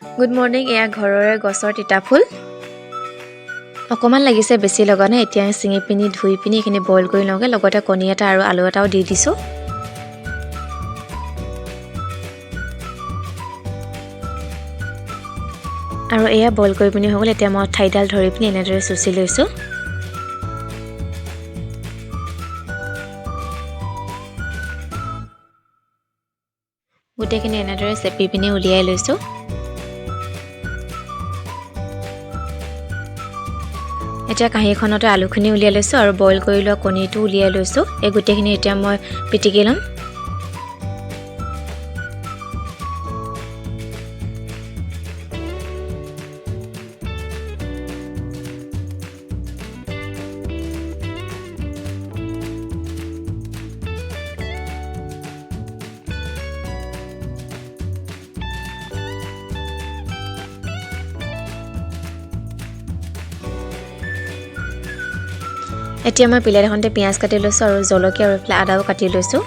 Good morning. এয়া ঘৰৰে গছৰ titaphul অকমান লাগিছে, বেছি লগা নাই। এতিয়া চিঙি পিনি ধুই পিনি এখিনি বইল কৰি লওঁগে, লগতে কণী এটা আৰু আলু এটাও দি দিছো। আৰু এয়া বইল কৰি পিনি হৈ গ'ল। এতিয়া মই ঠাইডাল ধৰি পিনি এনেদৰে চুচি লৈছো। গোটেইখিনি এনেদৰে চেপি পিনি উলিয়াই লৈছো। এতিয়া কাঁহীখনতে আলুখিনি উলিয়াই লৈছো আৰু বইল কৰি লোৱা কণীটো উলিয়াই লৈছো। এই গোটেইখিনি এতিয়া মই পিটিকি ল'ম। এতিয়া মই প্লেট এখনতে পিঁয়াজ কাটি লৈছো আৰু জলকীয়া আৰু এইফালে আদাও কাটি লৈছো।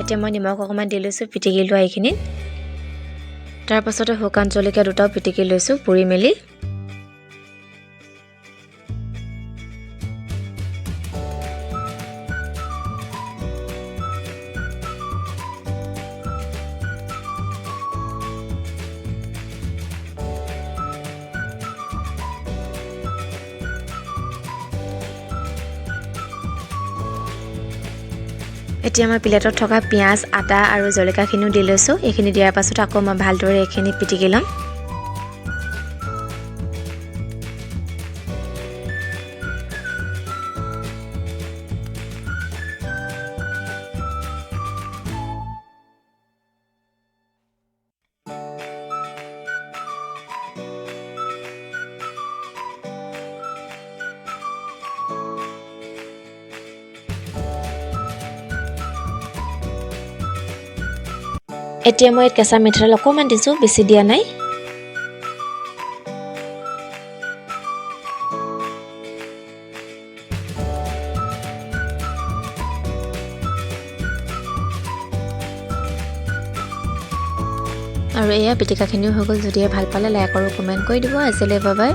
এতিয়া মই নিমখ অকণমান দি লৈছো পিটিকি লোৱা এইখিনিত। তাৰ পাছতে শুকান জলকীয়া দুটাও পিটিকি লৈছো পুৰি মেলি। এতিয়া মই প্লেটত থকা পিঁয়াজ, আদা আৰু জলকীয়াখিনিও দি লৈছো। এইখিনি দিয়াৰ পাছত আকৌ মই ভালদৰে এইখিনি পিটিকি ল'ম। এতিয়া মই কেঁচা মিঠাতেল অকণমান দিছো, বেছি দিয়া নাই। আৰু এয়া পিটিকাখিনিও হৈ গ'ল। যদিহে ভাল পালে লাইক আৰু কমেণ্ট কৰি দিব। আজিলৈ বাই বাই।